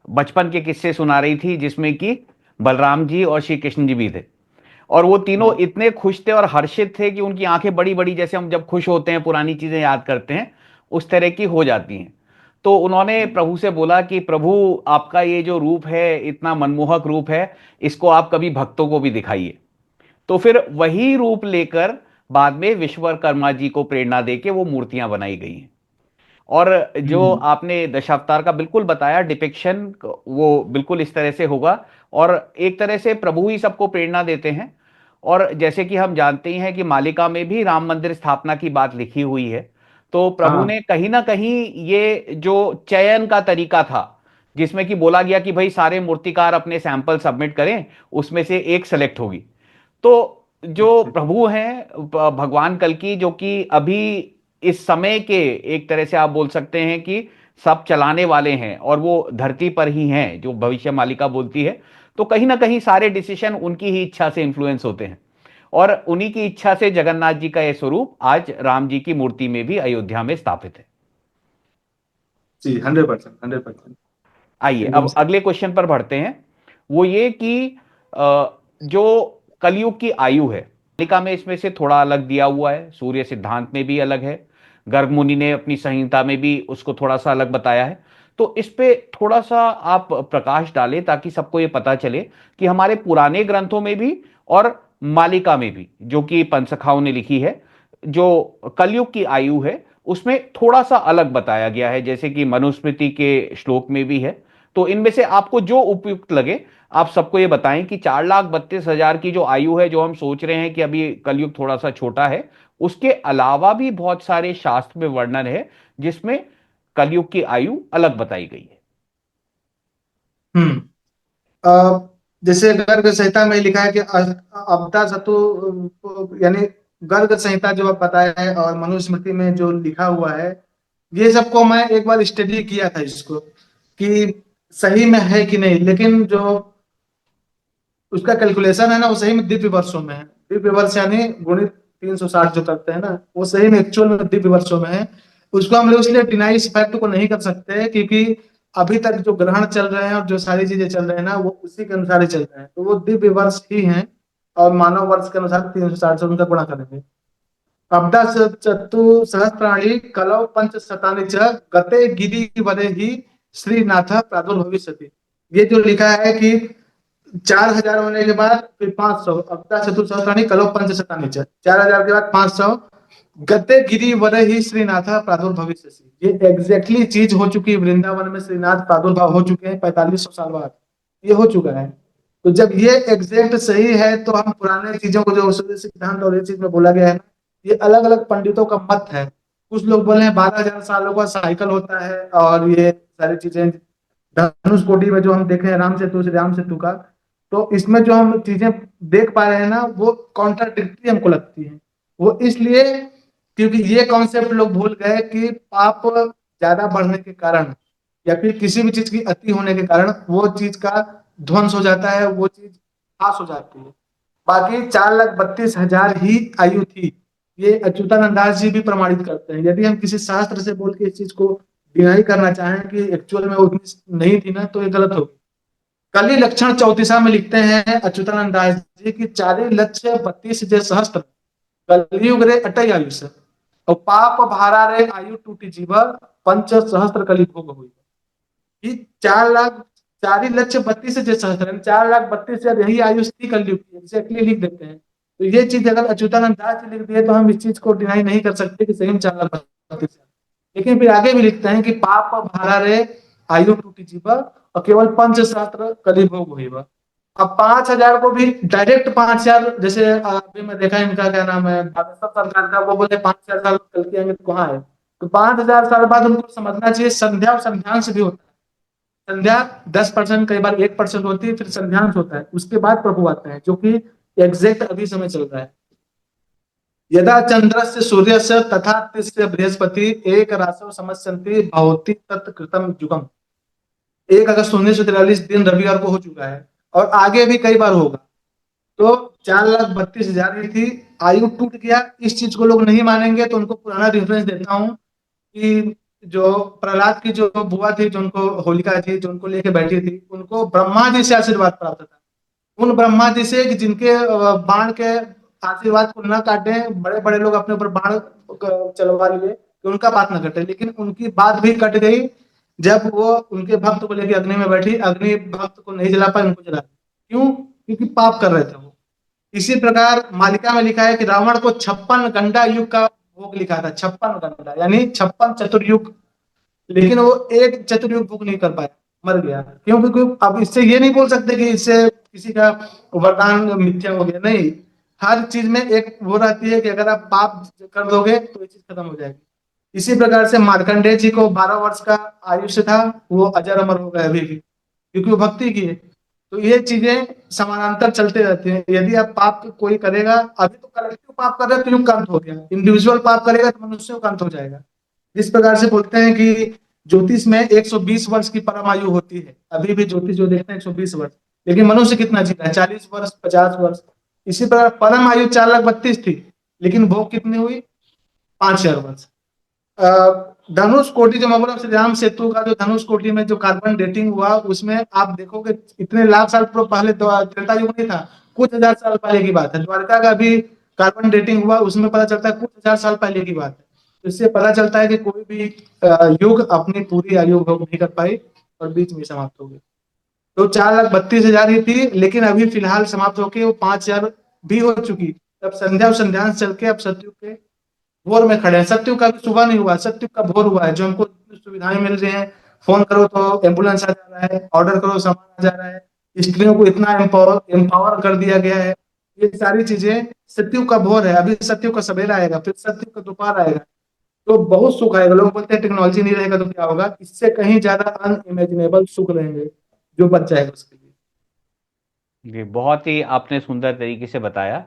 बचपन के किस्से सुना रही थी, जिसमें कि बलराम जी और श्री कृष्ण जी भी थे। और वो तीनों हम्म। इतने खुश थे और हर्षित थे कि उनकी आंखें बड़ी बड़ी, जैसे हम जब खुश होते हैं पुरानी चीजें याद करते हैं, उस तरह की हो जाती हैं। तो उन्होंने प्रभु से बोला कि प्रभु, आपका ये जो रूप है, इतना मनमोहक रूप है, इसको आप कभी भक्तों को भी दिखाइए। तो फिर वही रूप लेकर बाद में विश्वकर्मा जी को प्रेरणा देके वो मूर्तियां बनाई गई हैं। और जो हम्म। आपने दशावतार का बिल्कुल बताया डिपिक्शन, वो बिल्कुल इस तरह से होगा। और एक तरह से प्रभु ही सबको प्रेरणा देते हैं। और जैसे कि हम जानते ही हैं कि मालिका में भी राम मंदिर स्थापना की बात लिखी हुई है। तो प्रभु हाँ। ने कहीं ना कहीं ये जो चयन का तरीका था, जिसमें कि बोला गया कि भाई सारे मूर्तिकार अपने सैंपल सबमिट करें, उसमें से एक सेलेक्ट होगी। तो जो प्रभु हैं भगवान कल की, जो कि अभी इस समय के एक तरह से आप बोल सकते हैं कि सब चलाने वाले हैं, और वो धरती पर ही हैं जो भविष्य मालिका बोलती है। तो कहीं ना कहीं सारे डिसीजन उनकी ही इच्छा से इन्फ्लुएंस होते हैं। और उन्हीं की इच्छा से जगन्नाथ जी का यह स्वरूप आज राम जी की मूर्ति में भी अयोध्या में स्थापित है। जी, 100%, 100%। आइए एकदम अब सही। अगले क्वेश्चन पर बढ़ते हैं। वो ये कि जो कलयुग की आयु है, मालिका में इसमें से थोड़ा अलग दिया हुआ है, सूर्य सिद्धांत में भी अलग है, गर्ग मुनि ने अपनी संहिता में भी उसको थोड़ा सा अलग बताया है। तो इस पे थोड़ा सा आप प्रकाश डालें, ताकि सबको ये पता चले कि हमारे पुराने ग्रंथों में भी और मालिका में भी, जो कि पंचसखाओं ने लिखी है, जो कलयुग की आयु है उसमें थोड़ा सा अलग बताया गया है, जैसे कि मनुस्मृति के श्लोक में भी है। तो इनमें से आपको जो उपयुक्त लगे, आप सबको ये बताएं कि 4,32,000 की जो आयु है, जो हम सोच रहे हैं कि अभी कलयुग थोड़ा सा छोटा है, उसके अलावा भी बहुत सारे शास्त्र में वर्णन है जिसमें कलयुग की आयु अलग बताई गई है। हम्म। जैसे गर्ग संहिता में लिखा है कि अपदा सतु, यानी गर्ग संहिता जो आप बताया है और मनुस्मृति में जो लिखा हुआ है, ये सबको मैं एक बार स्टडी किया था इसको कि सही में है कि नहीं। लेकिन जो उसका कैलकुलेशन है ना, वो सही में दिव्य वर्षों में है। दिव्य वर्ष यानी गुणित 360 जो करते हैं ना, वो सही में एक्चुअल में दिव्य वर्षों में है। उसको हम लोग इसलिए डिनाई इस फैक्ट को नहीं कर सकते, क्योंकि अभी तक जो ग्रहण चल रहे हैं और जो सारी चीजें चल रहे हैं ना, वो उसी के अनुसार ही चल रहे हैं, तो वो दिव्य वर्ष ही हैं। और मानव वर्ष के अनुसार 360 से उनका गुणा करेंगे। अब्दा चतु सहस्त्राणी कलौ पंच शतानि च गते गिरि वरे ही श्रीनाथ प्रादुर्भविष्यति। ये जो लिखा है कि 4,000 होने के बाद फिर 500, अब्दा चतु सहस्त्राणी कलौ पंच शतानि च, 4,000 के बाद 500, गते गिरि वरे ही श्रीनाथ प्रादुर्भविष्यति। ये एग्जैक्टली चीज हो चुकी है। वृंदावन में श्रीनाथ प्रादुर्भाव हो चुके हैं 4500 साल बाद, ये हो चुका है। तो जब ये एग्जैक्ट सही है, तो हम पुराने चीजों को जो सूर्य सिद्धांत और ये चीज में बोला गया है ना, ये अलग अलग पंडितों का मत है। कुछ लोग बोले हैं 12,000 सालों का साइकिल होता है, और ये सारी चीजें धनुष कोटि में जो हम देखे हैं राम सेतु से राम सेतु का, तो इसमें जो हम चीजें देख पा रहे हैं ना, वो कॉन्ट्राडिक्टरी हमको लगती है। वो इसलिए क्योंकि ये कॉन्सेप्ट लोग भूल गए कि पाप ज्यादा बढ़ने के कारण या फिर किसी भी चीज की अति होने के कारण वो चीज का ध्वंस हो जाता है, वो चीज नाश हो जाती है। बाकी 4,32,000 ही आयु थी, ये अच्युतानंद दास जी भी प्रमाणित करते हैं। यदि हम किसी शास्त्र से बोल के इस चीज को डिनाई करना चाहें कि एक्चुअल में वो उतनी नहीं थी ना, तो ये गलत होगी। कली लक्षण 34 में लिखते हैं अच्युतानंद दास जी की 40,32 जे सहस्त्र कलयुग रे अटई आयुष और पाप भारा रे आयु टूटी जीव पंच सहस्त्र कली भोग हुई। कि 4 लाख 40,32 जे सहस्त्र 4,32,000 यही आयु थी कलयुग की, एग्जैक्टली लिख देते हैं। तो ये चीज अगर अच्युतानंद दास जी लिख दिए तो हम इस चीज को डिनाई नहीं कर सकते कि सही में 4,32,000। लेकिन फिर आगे भी लिखते हैं कि पाप भारा रे आयु टूटी जीव और केवल पंच सहस्त्र कली भोग हुई। अब 5,000 को भी डायरेक्ट 5,000, जैसे अभी मैं देखा इनका क्या नाम है भारत सरकार का, वो बोले 5,000 साल कल के आएंगे तो कहाँ है। तो 5,000 साल बाद उनको समझना चाहिए संध्या और संध्यांश भी होता है। संध्या 10%, कई बार 1% होती है, फिर संध्यांश होता है, उसके बाद प्रभु आते हैं, जो कि एग्जैक्ट अभी समय चल रहा है। यदा चंद्र से सूर्य से तथा तिस्य बृहस्पति एक राशि समस्यंति भवती तत्कृतम युगम। 1 अगस्त 1943 दिन रविवार को हो चुका है और आगे भी कई बार होगा। तो 4,32,000 ही थी, आयु टूट गया। इस चीज को लोग नहीं मानेंगे तो उनको पुराना रेफरेंस देता हूँ कि जो प्रहलाद की जो बुआ थी, जो उनको होलिका थी, जो उनको लेके बैठी थी, उनको ब्रह्मा जी से आशीर्वाद प्राप्त था। उन ब्रह्मा जी से कि जिनके बाण के आशीर्वाद को न काटे, बड़े बड़े लोग अपने ऊपर बाण चलवा लिए कि उनका बात न कटे, लेकिन उनकी बात भी कट गई जब वो उनके भक्त को लेकर अग्नि में बैठी। अग्नि भक्त को नहीं जला पाई, उनको जला दी। क्यों? क्योंकि पाप कर रहे थे वो। इसी प्रकार मालिका में लिखा है कि रावण को 56 गंडा युग का भोग लिखा था, 56 गंडा यानी 56 चतुर्युग। लेकिन वो एक चतुर्युग भोग नहीं कर पाया, मर गया। क्यों? क्योंकि अब इससे ये नहीं बोल सकते कि इससे किसी का वरदान मिथ्या हो गया, नहीं। हर चीज में एक वो रहती है कि अगर आप पाप कर दोगे तो ये चीज खत्म हो जाएगी। इसी प्रकार से मार्कंडेय जी को 12 वर्ष का आयुष्य था, वो अजर अमर हो गए अभी भी, क्योंकि वो भक्ति की है। तो ये चीजें समानांतर चलते रहते हैं। यदि आप पाप कोई करेगा, अभी तो कलेक्टिव पाप कर रहे हैं तो युग का अंत हो गया, इंडिविजुअल पाप करेगा तो मनुष्यों का अंत हो जाएगा। इस प्रकार से बोलते हैं कि ज्योतिष में 120 वर्ष की परम आयु होती है। अभी भी ज्योतिष जो देखते हैं 120 वर्ष, लेकिन मनुष्य कितना जीता है? 40 वर्ष, 50 वर्ष। इसी प्रकार परम आयु 4,32,000 थी, लेकिन भोग कितनी हुई? 5,000 वर्ष। धनुष कोटि जो मैं बोला, श्री राम सेतु का जो धनुष कोटि में जो कार्बन डेटिंग हुआ, उसमें आप देखोगे इतने लाख साल पहले त्रेता युग नहीं था, कुछ हजार साल पहले की बात है। द्वारका का भी कार्बन डेटिंग हुआ, उसमें पता चलता है कुछ हजार साल पहले की बात है। तो इससे पता चलता है कि कोई भी युग अपनी पूरी आयु भोग नहीं कर पाई और बीच में समाप्त हो गई। तो 4,32,000 ही थी, लेकिन अभी फिलहाल समाप्त होकर वो 5,000 भी हो चुकी। तब संध्या और संध्यांश चल के अब सतयुग के भोर में खड़े हैं। सत्युग का भी सुबह नहीं हुआ, सत्युग का भोर हुआ है। जो हमको सुविधाएं मिल रही हैं, फोन करो तो एम्बुलेंस आ जा रहा है, ऑर्डर करो सामान आ जा रहा है, स्त्रियों को इतना एम्पावर कर दिया गया है। ये सारी चीजें सत्युग का भोर है। अभी सत्युग का सवेरा आएगा, फिर सत्युग का दोपहर आएगा, तो बहुत सुख आएगा। लोग बोलते हैं टेक्नोलॉजी नहीं रहेगा तो क्या होगा, इससे कहीं ज्यादा अनइमेजिनेबल सुख रहेंगे जो बच जाएगा उसके लिए। जी, बहुत ही आपने सुंदर तरीके से बताया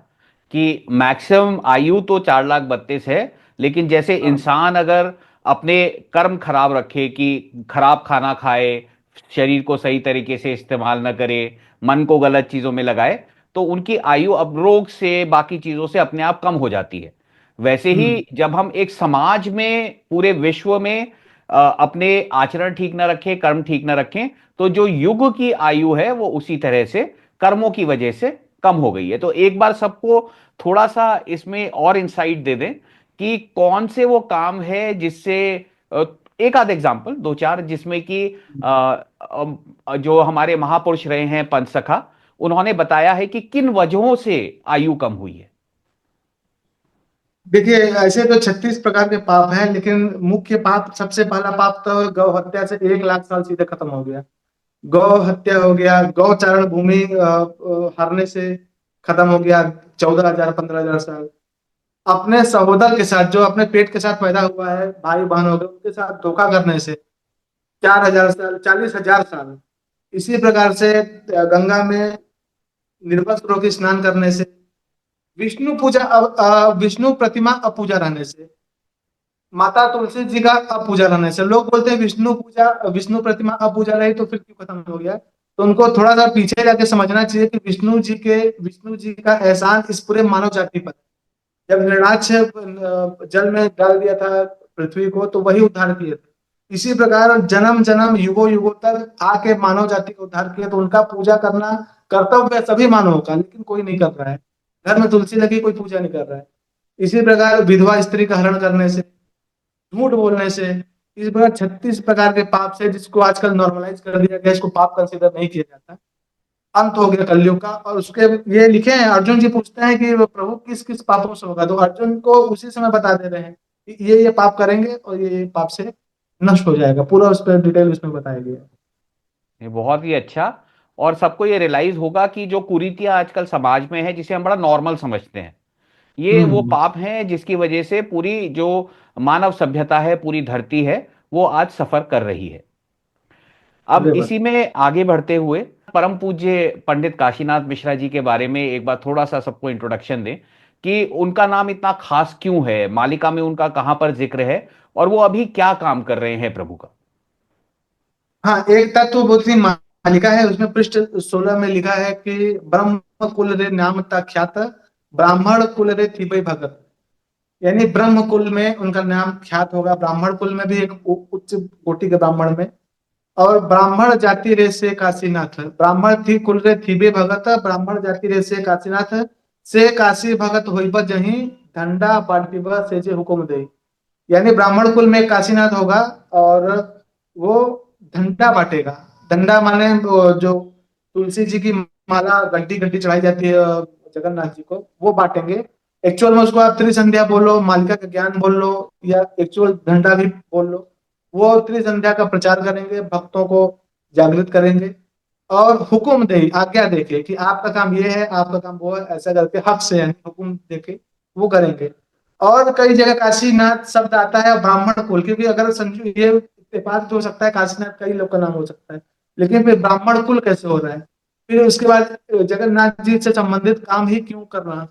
कि मैक्सिमम आयु तो 4,32,000 है, लेकिन जैसे हाँ। इंसान अगर अपने कर्म खराब रखे कि खराब खाना खाए, शरीर को सही तरीके से इस्तेमाल न करे, मन को गलत चीजों में लगाए, तो उनकी आयु अब रोग से बाकी चीजों से अपने आप कम हो जाती है। वैसे हम्म। ही जब हम एक समाज में पूरे विश्व में अपने आचरण ठीक ना रखें, कर्म ठीक ना रखें, तो जो युग की आयु है वो उसी तरह से कर्मों की वजह से कम हो गई है। तो एक बार सबको थोड़ा सा इसमें और इंसाइट दे दें कि कौन से वो काम है जिससे अ, एक आध एग्जांपल, दो चार, जिसमें कि जो हमारे महापुरुष रहे हैं पंचसखा, उन्होंने बताया है कि किन वजहों से आयु कम हुई है। देखिए, ऐसे तो 36 प्रकार के पाप हैं, लेकिन मुख्य पाप, सबसे पहला पाप तो गौ हत्या से 1 लाख साल सीधे खत्म हो गया। गौ हत्या हो गया, गौ चारण भूमि हरने से खत्म हो गया, 14,000 15,000 साल। अपने सहोदर के साथ, जो अपने पेट के साथ पैदा हुआ है, भाई बहन हो गए, उनके साथ धोखा करने से 4,000 साल, 40,000 साल। इसी प्रकार से गंगा में निर्वस्त्र होकर स्नान करने से विष्णु प्रतिमा अपूजा रहने से, माता तुलसी जी का अपूजा रहने से, लोग बोलते हैं विष्णु प्रतिमा अपूजा रही तो फिर क्यों खत्म हो गया। तो उनको थोड़ा सा पीछे जाके समझना चाहिए कि विष्णु जी का एहसान इस पूरे मानव जाति पर, जब हिरण्याक्ष जल में डाल दिया था पृथ्वी को, तो वही उद्धार किए थे। इसी प्रकार जन्म जन्म युगों युगों तक आके मानव जाति को उद्धार किया, तो उनका पूजा करना कर्तव्य है सभी मानवों का, लेकिन कोई नहीं कर रहा है। घर में तुलसी लगी, कोई पूजा नहीं कर रहा है। इसी प्रकार विधवा स्त्री का हरण करने से, झूठ बोलने से, इस प्रकार 36 प्रकार के पाप से, जिसको आजकल नॉर्मलाइज कर दिया गया, इसको पाप कंसीडर नहीं किया जाता। अंत हो गया कलयुग का। और उसके ये लिखे हैं, अर्जुन जी पूछते हैं कि प्रभु किस किस पापों से होगा, तो अर्जुन को उसी समय बता दे रहे हैं कि ये पाप करेंगे और ये पाप से नष्ट हो जाएगा। पूरा उस पर डिटेल उसमें बताया गया है। ये बहुत ही अच्छा। और सबको ये रियलाइज होगा कि जो कुरीतियां आजकल समाज में है, जिसे हम बड़ा नॉर्मल समझते हैं, ये वो हम्म। पाप हैं जिसकी वजह से पूरी जो मानव सभ्यता है, पूरी धरती है, वो आज सफर कर रही है। अब अरे बात। इसी में आगे बढ़ते हुए परम पूज्य पंडित काशीनाथ मिश्रा जी के बारे में एक बार थोड़ा सा सबको इंट्रोडक्शन दें कि उनका नाम इतना खास क्यों है, मालिका में उनका कहां पर जिक्र है, और वो अभी क्या काम कर रहे हैं प्रभु का। हाँ, एक तत्व बोधि मालिका है, उसमें पृष्ठ 16 में लिखा है कि ब्रह्म कुल रे नाम ख्यात, ब्राह्मण कुल रे थी भगत। यानी ब्रह्म कुल में उनका नाम ख्यात होगा, ब्राह्मण कुल में भी एक उच्च कोटि के ब्राह्मण में। और ब्राह्मण जाति रे से काशीनाथ, ब्राह्मण थी कुल रे थीबे भगत, ब्राह्मण जाति रे से काशीनाथ, से काशी भगत होइब जहीं, धंडा बांटिब से जे हुकुम दे। यानी ब्राह्मण कुल में काशीनाथ होगा, और वो धंडा बांटेगा। धंडा माने वो जो तुलसी जी की माला गड्डी गड्डी चढ़ाई जाती है जगन्नाथ जी को, वो बांटेंगे। एक्चुअल में उसको आप त्रिसंध्या बोलो, मालिका का ज्ञान बोल लो, या एक्चुअल धंधा भी बोल लो। वो त्रिसंध्या का प्रचार करेंगे, भक्तों को जागृत करेंगे, और हुक्म दे, आज्ञा देके कि आपका काम ये है, आपका काम वो है, ऐसा करके हक से यानी हुक्म देके वो करेंगे। और कई जगह काशीनाथ शब्द आता है ब्राह्मण कुल, क्योंकि अगर संजू ये इत्तेफाक तो हो सकता है काशीनाथ कई लोग का नाम हो सकता है, लेकिन फिर ब्राह्मण कुल कैसे हो रहा है, फिर उसके बाद जगन्नाथ जी से संबंधित काम ही क्यों कर रहा है।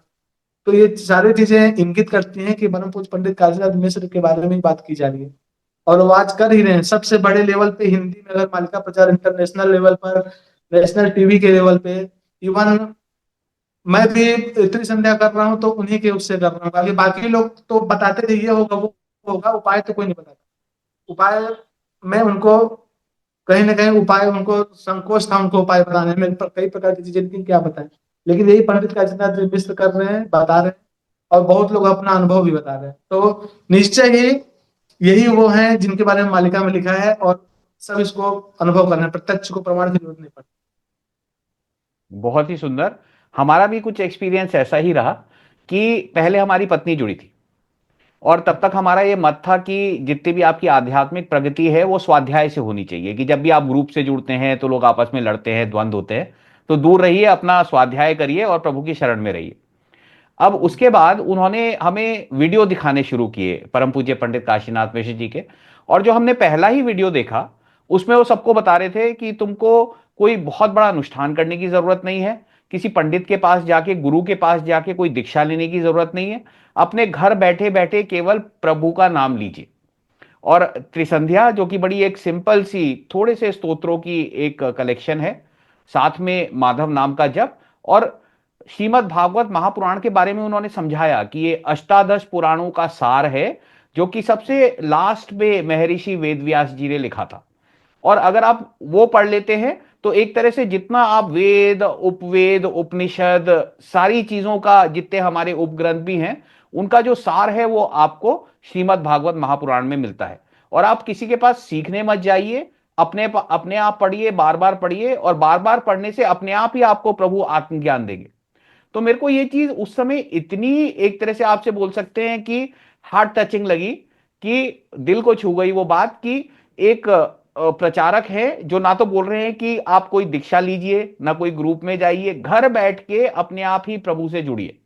तो ये सारी चीजें इंगित करती हैं कि परम पूज्य पंडित काशीनाथ मिश्र के बारे में बात की जा रही है। और वो आज कर ही रहे हैं सबसे बड़े लेवल पे, हिंदी में अगर मालिका प्रचार इंटरनेशनल लेवल पर, नेशनल टीवी के लेवल पे। इवन मैं भी त्रिसंध्या कर रहा हूँ तो उन्हीं के उससे कर रहा हूँ, बाकी बाकी लोग तो बताते थे ये होगा वो होगा, उपाय तो कोई नहीं बताता। उपाय में उनको कहीं ना कहीं उपाय, उनको संकोच था उनको उपाय बताने में, पर कई प्रकार की चीजें, लेकिन क्या बताएं। लेकिन यही पंडित काशीनाथ जी मिश्र कर रहे हैं, बता रहे हैं, और बहुत लोग अपना अनुभव भी बता रहे हैं। तो निश्चय ही यही वो हैं जिनके बारे में मालिका में लिखा है, और सब इसको अनुभव करना है, प्रत्यक्ष को प्रमाण की जरूरत नहीं पड़ती। बहुत ही सुंदर। हमारा भी कुछ एक्सपीरियंस ऐसा ही रहा कि पहले हमारी पत्नी जुड़ी थी, और तब तक हमारा ये मत था कि जितनी भी आपकी आध्यात्मिक प्रगति है वो स्वाध्याय से होनी चाहिए, कि जब भी आप ग्रुप से जुड़ते हैं तो लोग आपस में लड़ते हैं, द्वंद्व होते हैं, तो दूर रहिए, अपना स्वाध्याय करिए और प्रभु की शरण में रहिए। अब उसके बाद उन्होंने हमें वीडियो दिखाने शुरू किए, परम पूज्य पंडित काशीनाथ मिश्र जी के। और जो हमने पहला ही वीडियो देखा, उसमें वो सबको बता रहे थे कि तुमको कोई बहुत बड़ा अनुष्ठान करने की जरूरत नहीं है, किसी पंडित के पास जाके, गुरु के पास जाके कोई दीक्षा लेने की जरूरत नहीं है। अपने घर बैठे बैठे केवल प्रभु का नाम लीजिए। और त्रिसंध्या, जो कि बड़ी एक सिंपल सी थोड़े से स्तोत्रों की एक कलेक्शन है, साथ में माधव नाम का जप, और श्रीमद् भागवत महापुराण के बारे में उन्होंने समझाया कि ये अष्टादश पुराणों का सार है, जो कि सबसे लास्ट में महर्षि वेदव्यास जी ने लिखा था। और अगर आप वो पढ़ लेते हैं तो एक तरह से जितना आप वेद, उपवेद, उपनिषद, सारी चीजों का, जितने हमारे उपग्रंथ भी हैं, उनका जो सार है वो आपको श्रीमद् भागवत महापुराण में मिलता है। और आप किसी के पास सीखने मत जाइए, अपने अपने आप पढ़िए, बार बार पढ़िए, और बार बार पढ़ने से अपने आप ही आपको प्रभु आत्मज्ञान देंगे। तो मेरे को ये चीज उस समय इतनी, एक तरह से आपसे बोल सकते हैं कि हार्ट टचिंग लगी, कि दिल को छू गई वो बात, कि एक प्रचारक है जो ना तो बोल रहे हैं कि आप कोई दीक्षा लीजिए, ना कोई ग्रुप में जाइए, घर बैठ के अपने आप ही प्रभु से जुड़िए।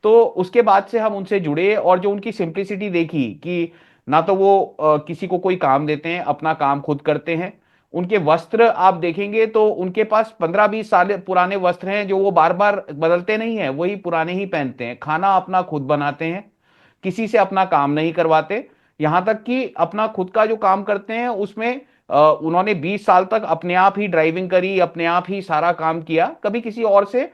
तो उसके बाद से हम उनसे जुड़े, और जो उनकी सिंप्लिसिटी देखी कि ना तो वो किसी को कोई काम देते हैं, अपना काम खुद करते हैं। उनके वस्त्र आप देखेंगे तो उनके पास 15-20 साल पुराने वस्त्र हैं जो वो बार बार बदलते नहीं है, वही पुराने ही पहनते हैं। खाना अपना खुद बनाते हैं, किसी से अपना काम नहीं करवाते। यहां तक कि अपना खुद का जो काम करते हैं उसमें उन्होंने 20 साल तक अपने आप ही ड्राइविंग करी, अपने आप ही सारा काम किया। कभी किसी और से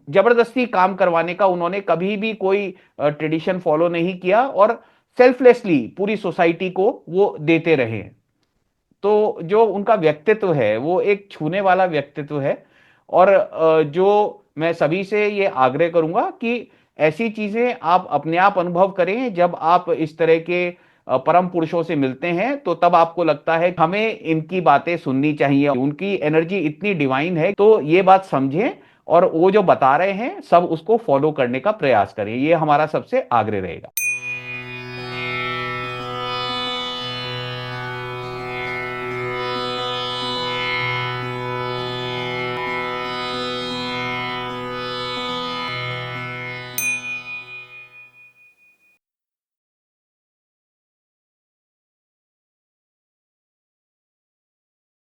जबरदस्ती काम करवाने का उन्होंने कभी भी कोई ट्रेडिशन फॉलो नहीं किया और सेल्फलेसली पूरी सोसाइटी को वो देते रहे। तो जो उनका व्यक्तित्व है वो एक छूने वाला व्यक्तित्व है। और जो मैं सभी से ये आग्रह करूंगा कि ऐसी चीजें आप अपने आप अनुभव करें। जब आप इस तरह के परम पुरुषों से मिलते हैं तो तब आपको लगता है हमें इनकी बातें सुननी चाहिए, उनकी एनर्जी इतनी डिवाइन है। तो ये बात समझें और वो जो बता रहे हैं सब उसको फॉलो करने का प्रयास करें। ये हमारा सबसे आग्रह रहेगा।